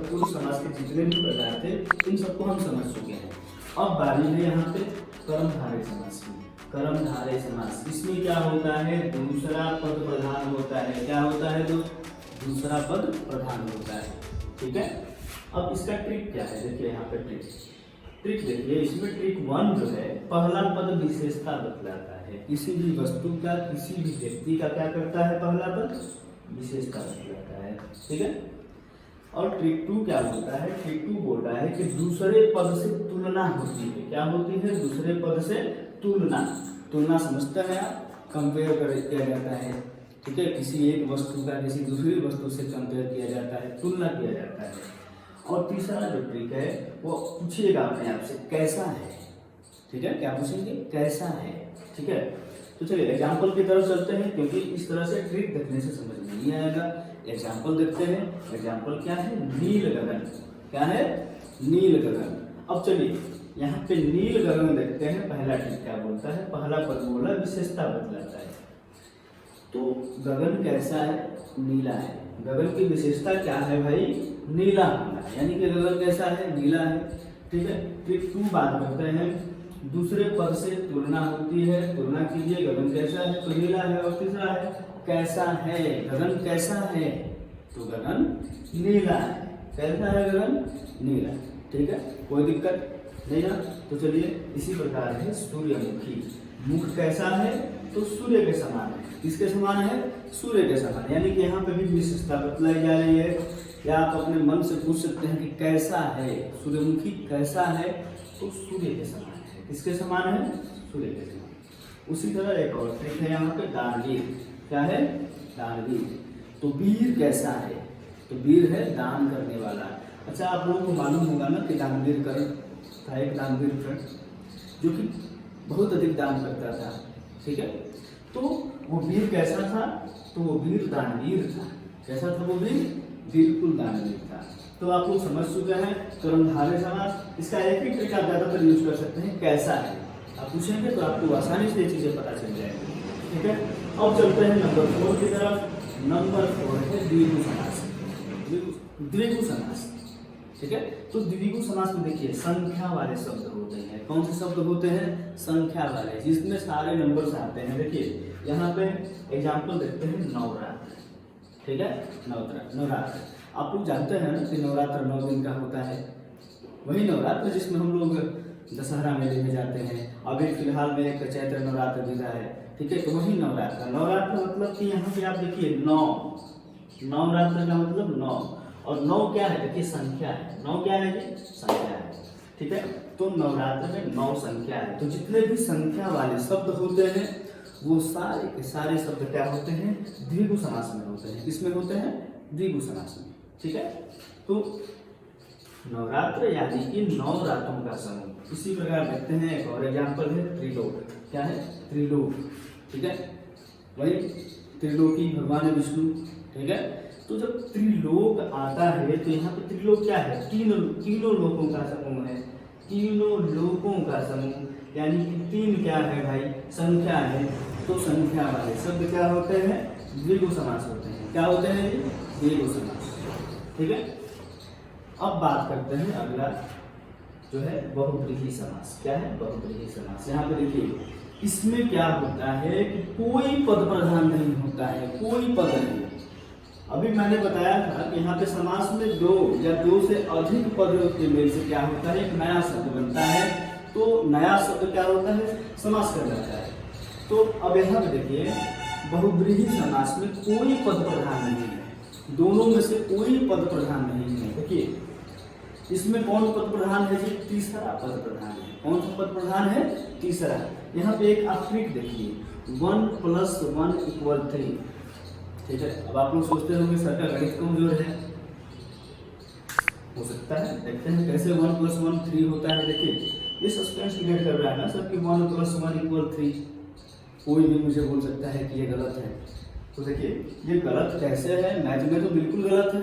तत्पुरुष समास के जितने भी प्रकार थे इन सबको हम समझ चुके हैं। अब बारी है यहाँ पे कर्मधारय समास की। कर्मधारय समास, इसमें क्या होता है, दूसरा पद प्रधान होता है। क्या होता है, जो दूसरा पद प्रधान होता है। ठीक है, अब इसका ट्रिक क्या है, देखिए यहाँ पे ट्रिक देखिए, इसमें ट्रिक 1 जो है, पहला पद विशेषता बतलाता है। किसी भी वस्तु का, किसी भी व्यक्ति का क्या करता है, पहला पद विशेषता बतलाता है। ठीक है, और ट्रिक 2 क्या बोलता है, ट्रिक 2 बोलता है कि दूसरे पद से तुलना होती है। क्या होती है, दूसरे पद से तुलना समझते हैं आप, कंपेयर किया जाता है। ठीक है, किसी एक वस्तु का किसी दूसरी वस्तु से कंपेयर किया जाता है, तुलना किया जाता है। और तीसरा जो ट्रिक है वो पूछिएगा अपने आप से, कैसा है। ठीक है, क्या पूछेंगे, कैसा है। ठीक है, तो चलिए एग्जाम्पल की तरफ चलते हैं, क्योंकि इस तरह से ट्रिक देखने से समझ में नहीं आएगा। एग्जाम्पल देखते हैं। एग्जाम्पल क्या है, नील गगन। क्या है, नील गगन। अब चलिए यहाँ पे नील गगन देखते हैं। पहला ट्रिक क्या बोलता है, पहला पद बोला विशेषता बतलाता है। तो गगन कैसा है, नीला है। गगन की विशेषता क्या है भाई, नीला होना है, यानी कि गगन कैसा है, नीला है। ठीक है, ट्रिक 2 बात करते हैं, दूसरे पद से तुलना होती है। तुलना कीजिए, गगन कैसा है, तो नीला है। और तीसरा है कैसा है, गगन कैसा है, तो गगन नीला है। कैसा है, गगन नीला। ठीक है, कोई दिक्कत नहीं ना। तो चलिए इसी प्रकार है सूर्यमुखी। मुख कैसा है, तो सूर्य के समान है। किसके समान है, सूर्य के समान, यानी कि यहाँ पे भी विशेषता बतलाई जा रही है। या आप अपने मन से पूछ सकते हैं कि कैसा है, सूर्यमुखी कैसा है, तो सूर्य के समान है। किसके समान है, सूर्य के समान। उसी तरह एक और ट्रिक है यहाँ पे, दानवीर। क्या है, दानवीर। तो वीर कैसा है, तो वीर है दान करने वाला। अच्छा, आप लोगों को मालूम होगा ना कि दानवीर कर्ण था एक दानवीर कर्ण जो कि बहुत अधिक दान करता था। ठीक है, तो वो वीर कैसा था, तो वो वीर दानवीर था। कैसा था वो वीर, बिल्कुल दानवीर था। तो आप लोग समझ चुके हैं कर्मधारय समास। इसका एक ही ट्रिक आप ज्यादातर यूज कर सकते हैं, कैसा है। आप पूछेंगे तो आपको आसानी से ये चीजें पता चल जाएंगी। ठीक है, अब चलते हैं नंबर 4 की तरफ। नंबर 4 है द्विगु समास। द्विगु समास। ठीक है, तो द्विगु समास में देखिए संख्या वाले शब्द होते हैं। कौन से शब्द होते हैं, संख्या वाले, जिसमें सारे नंबर्स आते हैं। देखिए यहाँ पे एग्जाम्पल देखते हैं, नवरात्र। ठीक है, नवरात्र आप लोग जानते हैं ना कि नवरात्र 9 दिन का होता है। वही नवरात्र जिसमें हम लोग दशहरा मेले में जाते हैं। अभी फिलहाल में एक चैत्र नवरात्र बीता है। ठीक है, तो वही नवरात्र। नवरात्र मतलब कि यहाँ पे आप देखिए 9, नवरात्र का मतलब 9। और 9 क्या है, देखिए संख्या है। 9 क्या है जी, संख्या है। ठीक है, तो नवरात्र में 9 संख्या है। तो जितने भी संख्या वाले शब्द होते हैं वो सारे के सारे शब्द क्या होते हैं, द्विगु समास में होते हैं। किसमें होते हैं, द्विगु समास में। ठीक है, तो नवरात्र यानी कि 9 रातों का समूह। इसी प्रकार देखते हैं एक और एग्जाम्पल है, त्रिलोक। क्या है, त्रिलोक। ठीक है, वही त्रिलोकी भगवान विष्णु। ठीक है, तो जब त्रिलोक आता है तो यहाँ पे त्रिलोक क्या है, तीनों लोकों का समूह है। तीनों लोकों का समूह, यानी कि 3 क्या है भाई, संख्या है। तो संख्या वाले शब्द क्या होते हैं, द्विगु समास होते हैं। क्या होते हैं, द्विगु समास। ठीक है, अब बात करते हैं अगला जो है बहुव्रीहि समास। क्या है, बहुव्रीहि समास। यहाँ पे देखिए इसमें क्या होता है कि कोई पद प्रधान नहीं होता है, कोई पद नहीं। अभी मैंने बताया था कि यहाँ पे समास में 2 या 2 से अधिक पद के मेल से क्या होता है, एक नया शब्द बनता है। तो नया शब्द क्या होता है, समास कर जाता है। तो अब यहाँ पे देखिए बहुव्रीहि समास में कोई पद प्रधान नहीं है, दोनों में से कोई पद प्रधान नहीं है। देखिए इसमें कौन पद प्रधान है जी, तीसरा पद प्रधान है। कौन सा पद प्रधान है, तीसरा। यहाँ पे एक आप ट्रिक देखिए, 1 + 1 = 3। ठीक है, अब आप लोग सोचते होंगे सर का गणित कमजोर है, हो सकता है। देखते हैं कैसे 1 + 1 3 होता है। देखिए ये सस्पेंस क्रिएट कर रहा है ना सर कि 1 + 1 = 3। कोई भी मुझे बोल सकता है कि ये गलत है। तो देखिए ये गलत कैसे है, मैथ में तो बिल्कुल गलत है।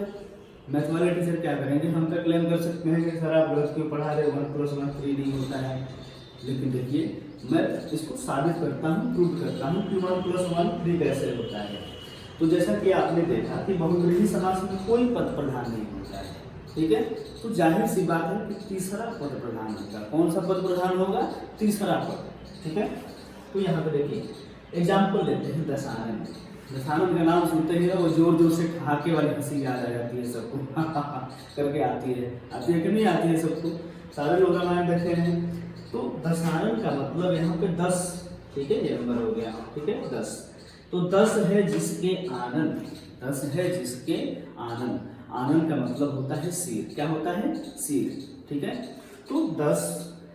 मैथ वाले टीचर क्या करेंगे, हम तक क्लेम कर सकते हैं कि सर आप गलत क्यों पढ़ा रहे, 1 + 1 3 नहीं होता है। लेकिन देखिए मैं इसको साबित करता हूँ, प्रूव करता हूँ कि 1 + 1 3 कैसे होता है। तो जैसा कि आपने देखा कि बहुव्रीहि समास में कोई पद प्रधान नहीं होता है। ठीक है। तो जाहिर सी बात है कि तीसरा पद प्रधान होगा। कौन सा पद प्रधान होगा? तीसरा पद, ठीक है। तो यहाँ पे देखिए एग्जाम्पल लेते हैं दशानन। दशानन का नाम सुनते ही वो जोर जोर से ठहाके वाली हंसी याद आ जाती है सबको करके आती है कि नहीं आती है सबको? सारे लोग रामायण देखे हैं। तो दशानन का मतलब यहाँ पे 10, ठीक है, ये नंबर हो गया, ठीक है 10। तो 10 है जिसके आनंद, 10 है जिसके आनंद। आनंद का मतलब होता है सिर। क्या होता है? सिर, ठीक है। तो 10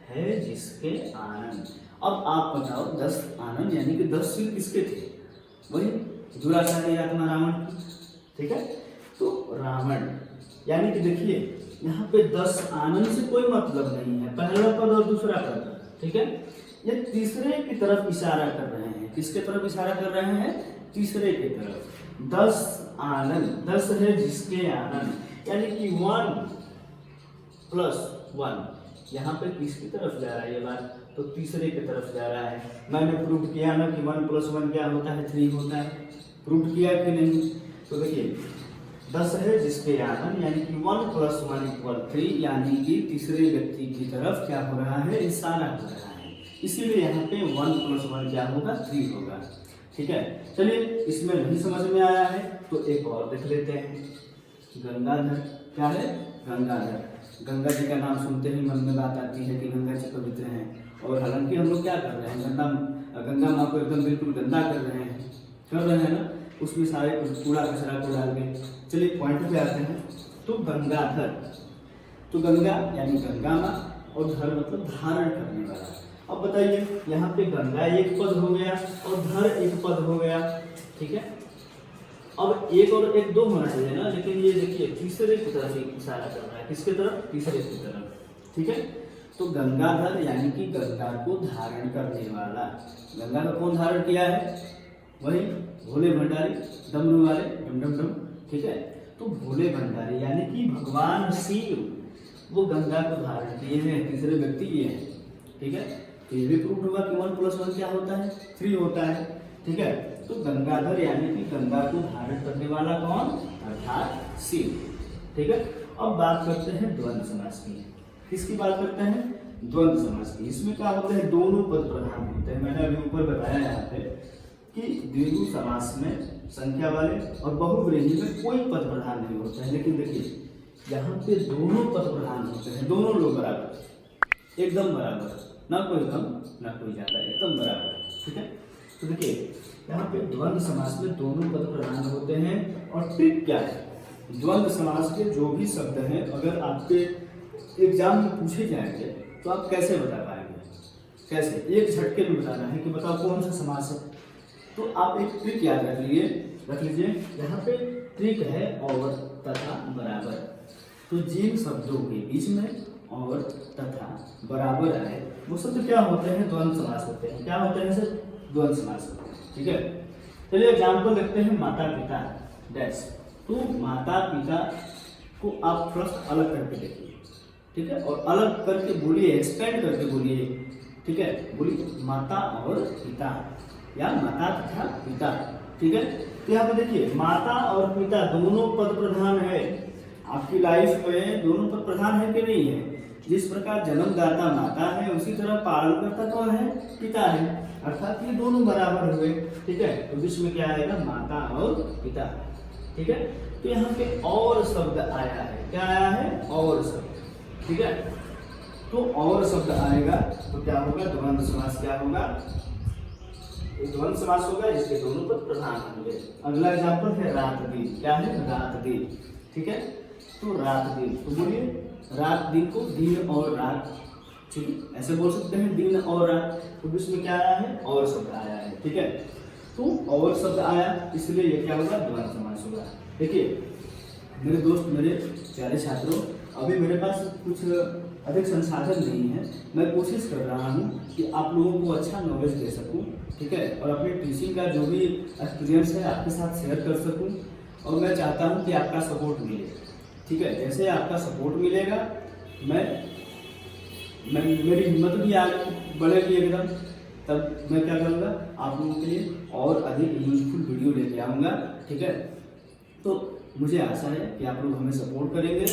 है जिसके आनंद। अब आप बताओ 10 आनंद यानी कि 10 सिर किसके थे? वही दुराचारी आत्मा रावण की, ठीक है। तो रावण यानी कि देखिए यहाँ पे 10 आनंद से कोई मतलब नहीं है, पहला पद और दूसरा पद, ठीक है। ये तीसरे की तरफ इशारा कर रहे हैं। किसके तरफ इशारा कर रहे हैं? तीसरे की तरफ। 10 आनंद, 10 है जिसके आनंद यानी कि 1 + 1 यहाँ पे किसकी तरफ जा रहा है ये बात? तो तीसरे की तरफ जा रहा है। मैंने प्रूव किया ना कि 1 + 1 क्या होता है? 3 होता है। प्रूव किया कि नहीं? तो देखिए 10 है जिसके आनंद यानी कि 1 + 1 = 3 यानी कि तीसरे व्यक्ति की तरफ क्या हो रहा है? इशारा हो रहा है। इसीलिए यहाँ पे 1 + 1 क्या होगा? 3 होगा, ठीक है। चलिए इसमें नहीं समझ में आया है तो एक और देख लेते हैं। गंगाधर क्या है? गंगाधर। गंगा जी का नाम सुनते ही मन में बात आती है कि गंगा जी पवित्र हैं। और हालांकि हम लोग क्या कर रहे हैं? गंगा माँ को एकदम बिल्कुल गंदा कर रहे हैं ना, उसमें सारे कूड़ा कचरा को डाल के। चलिए पॉइंट पे आते हैं। तो गंगाधर, तो गंगा यानी गंगा माँ और धर मतलब धारण करने वाला। अब बताइए यहाँ पे गंगा एक पद हो गया और धर एक पद हो गया, ठीक है। अब एक और एक 2 होना चाहिए ना, लेकिन ये देखिए तीसरे की तरफ इशारा कर रहा है। किसके तरफ? तीसरे की तरफ, ठीक है। तो गंगाधर यानी कि गंगा को धारण करने वाला। गंगा का कौन धारण किया है? वही भोले भंडारी, डमरू वाले, डम डम डम, ठीक है। तो भोले भंडारी यानी कि भगवान शिव वो गंगा को धारण किए हैं। तीसरे व्यक्ति ये हैं, ठीक है। तो ये भी प्रूव हुआ कि 1 + 1 क्या होता है? 3 होता है, ठीक है। तो गंगाधर यानी कि गंगा को धारण करने वाला कौन? अर्थात शिव, ठीक है। अब बात करते हैं द्वंद्व समास की। किसकी बात करते हैं? द्वंद्व समास की। इसमें क्या होता है? दोनों पद प्रधान होते हैं। मैंने अभी ऊपर बताया यहाँ पे कि द्विगु समास में संख्या वाले और बहुव्रीहि में कोई पद प्रधान नहीं होता है। लेकिन देखिए यहाँ पे दोनों पद प्रधान होते हैं। दोनों लोग बराबर, एकदम बराबर, ना कोई कम ना कोई ज्यादा, एकदम बराबर, ठीक है। तो देखिए यहाँ पे द्वंद्व समास में दोनों पद प्रधान होते हैं। और ट्रिक क्या है? द्वंद्व समास के जो भी शब्द हैं अगर आपके एग्जाम में पूछे जाएंगे तो आप कैसे बता पाएंगे? कैसे? एक झटके में बताना है कि बताओ कौन सा समास है। तो आप एक ट्रिक याद रख लीजिए। यहाँ पे ट्रिक है और तथा बराबर। तो जिन शब्दों के बीच में और तथा बराबर आए वो शब्द क्या होते हैं? द्वंद्व समास होते हैं। क्या होते हैं सर? द्वंद्व समास होते हैं, ठीक है। चलिए एग्जाम्पल देखते हैं। माता पिता डैश। तो माता पिता को आप थोड़ा सा अलग करके देखिए, ठीक है। और अलग करके बोलिए, एक्सपेंड करके बोलिए, ठीक है। बोलिए माता और पिता या माता तथा पिता, ठीक है। तो यहाँ पे देखिए माता और पिता दोनों पद प्रधान है। आपकी लाइफ में दोनों पद प्रधान है कि नहीं है? जिस प्रकार जन्मदाता माता है उसी तरह पालनकर्ता कौन है? पिता है। अर्थात ये दोनों बराबर हुए, ठीक है। तो बीच में क्या आएगा? माता और पिता, ठीक है। तो यहाँ पे और शब्द आया है। क्या आया है? और शब्द, ठीक है। तो और शब्द आएगा तो क्या होगा? द्वंद्व समास। क्या होगा? द्वंद्व समास होगा जिसके दोनों पद प्रधान होंगे। अगला एग्जाम्पल है रात दिन। क्या है? रात दिन, ठीक है। तो रात दिन, तो बोलिए रात दिन को दिन और रात, ठीक है, ऐसे बोल सकते हैं दिन और रात। तो इसमें क्या आया है? और शब्द आया है, ठीक है। तो और शब्द आया इसलिए ये क्या होगा? द्वंद्व समास होगा। देखिए मेरे दोस्त, मेरे प्यारे छात्रों, अभी मेरे पास कुछ अधिक संसाधन नहीं है। मैं कोशिश कर रहा हूँ कि आप लोगों को अच्छा नॉलेज दे सकूँ, ठीक है। और अपने टीचिंग का जो भी एक्सपीरियंस है आपके साथ शेयर कर सकूँ। और मैं चाहता हूँ कि आपका सपोर्ट मिले, ठीक है। जैसे आपका सपोर्ट मिलेगा मेरी हिम्मत भी आगे बढ़ेगी एकदम। तब मैं क्या करूँगा? आप लोगों के लिए और अधिक यूजफुल वीडियो लेके आऊँगा, ठीक है। तो मुझे आशा है कि आप लोग हमें सपोर्ट करेंगे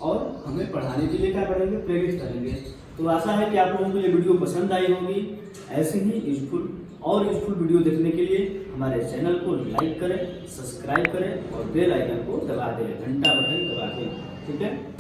और हमें पढ़ाने के लिए क्या करेंगे, प्रेरित करेंगे। तो आशा है कि आप लोगों को ये वीडियो पसंद आई होगी। ऐसे ही यूजफुल वीडियो देखने के लिए हमारे चैनल को लाइक करें, सब्सक्राइब करें और बेल आइकन को दबा दें, घंटा बटन दबा दें। ठीक है।